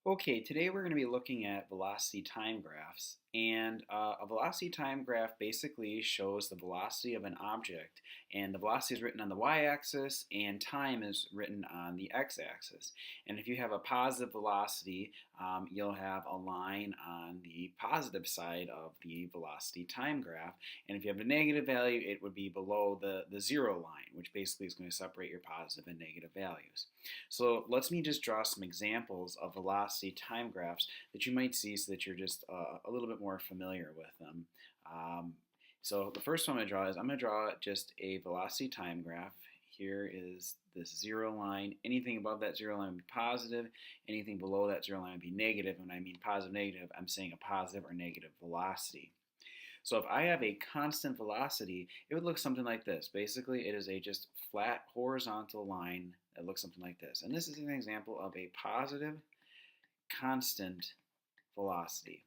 Okay, today we're going to be looking at velocity time graphs. And a velocity time graph basically shows the velocity of an object. And the velocity is written on the y-axis, and time is written on the x-axis. And if you have a positive velocity, you'll have a line on the positive side of the velocity time graph. And if you have a negative value, it would be below the zero line, which basically is going to separate your positive and negative values. So let me just draw some examples of velocity time graphs that you might see so that you're just a little bit more familiar with them. Um, so the first one I'm going to draw just a velocity time graph. Here is this zero line. Anything above that zero line would be positive. Anything below that zero line would be negative. When I mean positive, negative, I'm saying a positive or negative velocity. So if I have a constant velocity, it would look something like this. Basically, it is a just flat horizontal line that looks something like this. And this is an example of a positive constant velocity.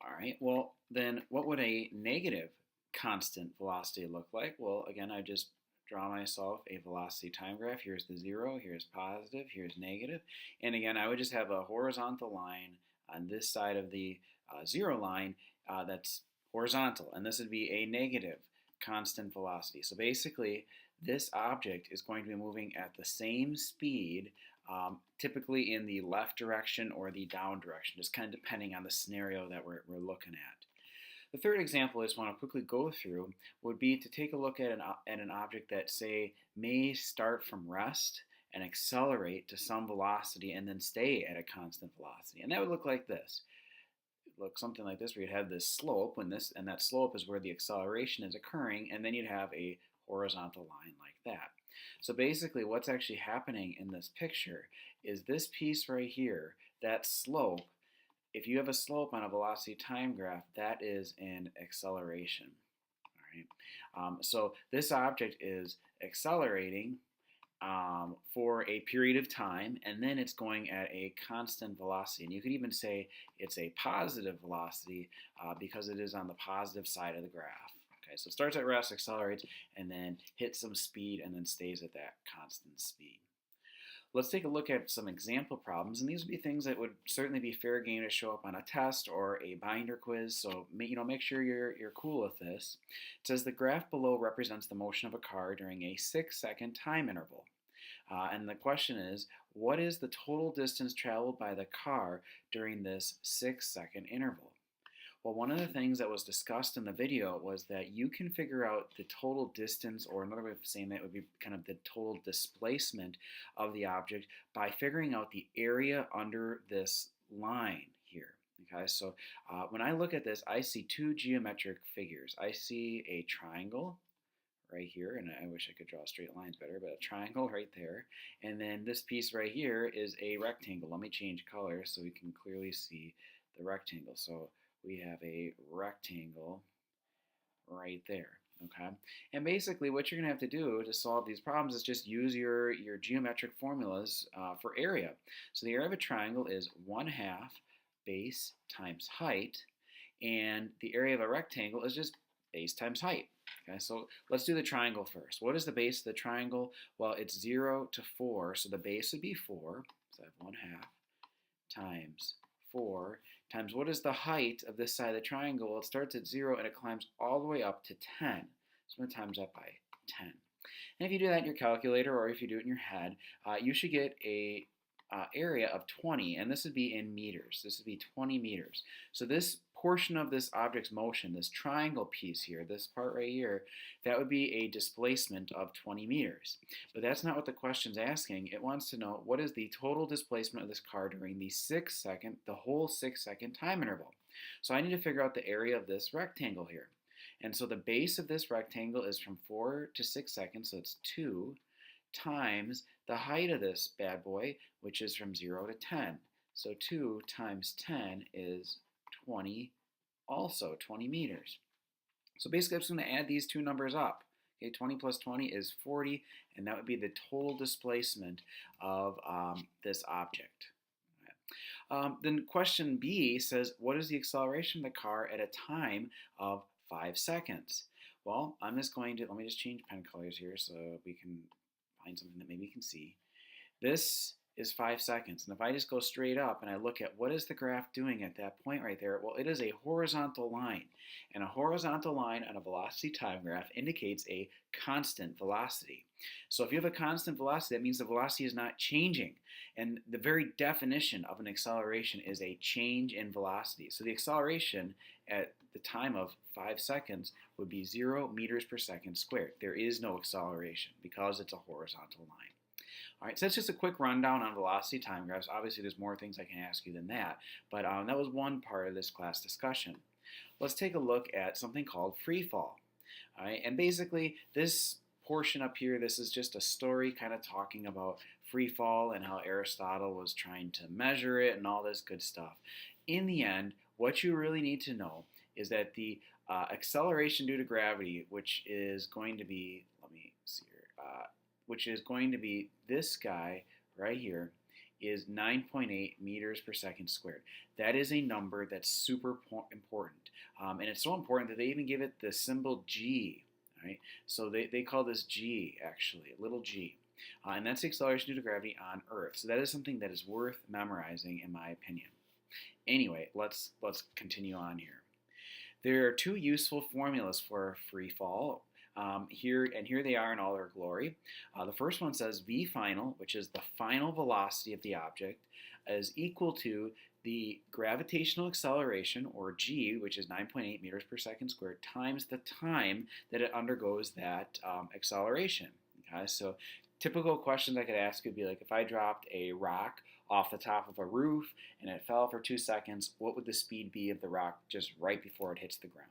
All right, well, then what would a negative constant velocity look like? Well, again, I just draw myself a velocity time graph. Here's the zero, here's positive, here's negative. And again, I would just have a horizontal line on this side of the zero line that's horizontal. And this would be a negative constant velocity. So basically, this object is going to be moving at the same speed, typically in the left direction or the down direction, just kind of depending on the scenario that we're looking at. The third example I just want to quickly go through would be to take a look at an object that, say, may start from rest and accelerate to some velocity and then stay at a constant velocity. And that would look like this. Look something like this, where you'd have this slope, and that slope is where the acceleration is occurring, and then you'd have a horizontal line like that. So basically what's actually happening in this picture is this piece right here, that slope. If you have a slope on a velocity time graph, that is an acceleration. All right. So this object is accelerating for a period of time, and then it's going at a constant velocity. And you could even say it's a positive velocity because it is on the positive side of the graph. Okay, so it starts at rest, accelerates, and then hits some speed, and then stays at that constant speed. Let's take a look at some example problems, and these would be things that would certainly be fair game to show up on a test or a binder quiz. So make sure you're cool with this. It says the graph below represents the motion of a car during a 6-second time interval. And the question is, what is the total distance traveled by the car during this 6-second interval? Well, one of the things that was discussed in the video was that you can figure out the total distance, or another way of saying that would be kind of the total displacement of the object by figuring out the area under this line here. Okay, so when I look at this, I see two geometric figures. I see a triangle right here, and I wish I could draw straight lines better, but a triangle right there. And then this piece right here is a rectangle. Let me change color so we can clearly see the rectangle. So we have a rectangle right there. Okay, and basically what you're going to have to do to solve these problems is just use your geometric formulas for area. So the area of a triangle is 1/2 base times height, and the area of a rectangle is just base times height. Okay, so let's do the triangle first. What is the base of the triangle? Well, it's 0 to 4, so the base would be 4. So I have 1/2 times 4 times what is the height of this side of the triangle? Well, it starts at 0 and it climbs all the way up to 10. So I'm going to times that by 10. And if you do that in your calculator, or if you do it in your head, you should get a area of 20, and this would be in meters. This would be 20 meters. So this portion of this object's motion, this triangle piece here, this part right here, that would be a displacement of 20 meters. But that's not what the question's asking. It wants to know what is the total displacement of this car during the whole 6-second time interval. So I need to figure out the area of this rectangle here. And so the base of this rectangle is from 4 to 6 seconds, so it's 2 times the height of this bad boy, which is from 0 to 10. So 2 times 10 is 20, also 20 meters. So basically I'm just going to add these two numbers up. Okay, 20 plus 20 is 40, and that would be the total displacement of this object. Then question B says, what is the acceleration of the car at a time of 5 seconds? Well, let me just change pen colors here so we can find something that maybe you can see. This is 5 seconds. And if I just go straight up and I look at what is the graph doing at that point right there, well, it is a horizontal line. And a horizontal line on a velocity time graph indicates a constant velocity. So if you have a constant velocity, that means the velocity is not changing. And the very definition of an acceleration is a change in velocity. So the acceleration at the time of 5 seconds would be 0 meters per second squared. There is no acceleration because it's a horizontal line. All right, so that's just a quick rundown on velocity time graphs. Obviously, there's more things I can ask you than that, but that was one part of this class discussion. Let's take a look at something called free fall. All right, and basically this portion up here, this is just a story kind of talking about free fall and how Aristotle was trying to measure it and all this good stuff. In the end, what you really need to know is that the acceleration due to gravity, which is going to be, let me see here, which is going to be this guy right here, is 9.8 meters per second squared. That is a number that's super important. And it's so important that they even give it the symbol G. Right? So they call this G, actually, little g. And that's the acceleration due to gravity on Earth. So that is something that is worth memorizing, in my opinion. Anyway, let's continue on here. There are two useful formulas for free fall. Here they are in all their glory. The first one says v final, which is the final velocity of the object, is equal to the gravitational acceleration, or g, which is 9.8 meters per second squared, times the time that it undergoes that acceleration. Okay, so typical questions I could ask would be like, if I dropped a rock off the top of a roof and it fell for 2 seconds, what would the speed be of the rock just right before it hits the ground?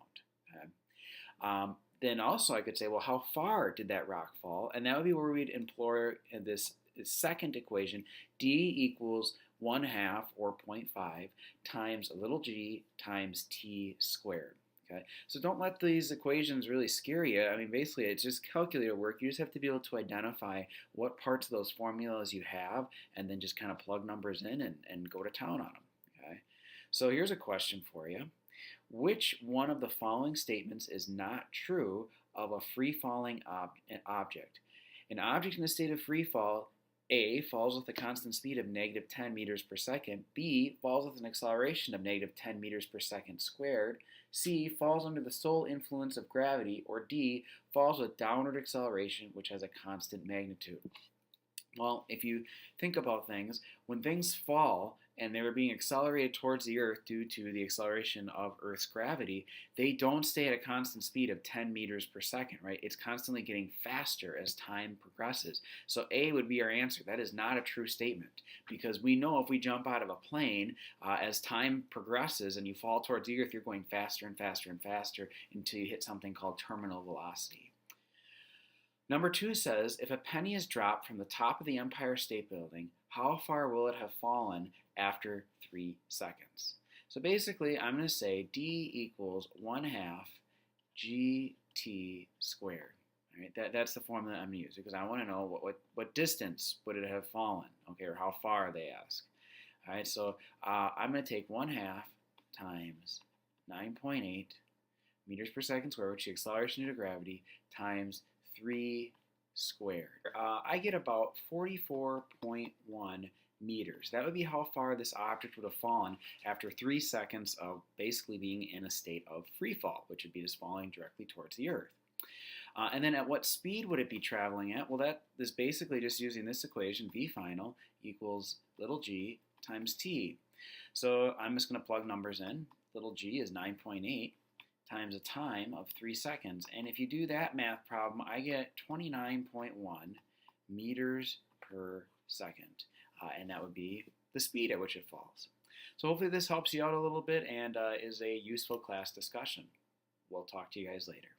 Okay. Then also I could say, well, how far did that rock fall? And that would be where we'd employ this second equation, d equals 1/2 or 0.5 times little g times t squared. Okay, so don't let these equations really scare you. I mean, basically, it's just calculator work. You just have to be able to identify what parts of those formulas you have and then just kind of plug numbers in and go to town on them. Okay, so here's a question for you. Which one of the following statements is not true of a free-falling object? An object in a state of free fall, A, falls with a constant speed of -10 meters per second, B, falls with an acceleration of -10 meters per second squared, C, falls under the sole influence of gravity, or D, falls with downward acceleration which has a constant magnitude. Well, if you think about things, when things fall and they're being accelerated towards the Earth due to the acceleration of Earth's gravity, they don't stay at a constant speed of 10 meters per second, right? It's constantly getting faster as time progresses. So A would be our answer. That is not a true statement, because we know if we jump out of a plane, as time progresses and you fall towards the Earth, you're going faster and faster and faster until you hit something called terminal velocity. Number 2 says, if a penny is dropped from the top of the Empire State Building, how far will it have fallen after 3 seconds? So basically, I'm going to say d equals 1/2 gt squared. All right, that's the formula I'm going to use, because I want to know what distance would it have fallen, okay, or how far they ask. All right, so I'm going to take 1/2 times 9.8 meters per second squared, which is the acceleration due to gravity, times 3 squared. I get about 44.1 meters. That would be how far this object would have fallen after 3 seconds of basically being in a state of free fall, which would be just falling directly towards the Earth. And then at what speed would it be traveling at? Well, that is basically just using this equation, v final equals little g times t. So I'm just going to plug numbers in. Little g is 9.8 times a time of 3 seconds. And if you do that math problem, I get 29.1 meters per second. And that would be the speed at which it falls. So hopefully this helps you out a little bit and is a useful class discussion. We'll talk to you guys later.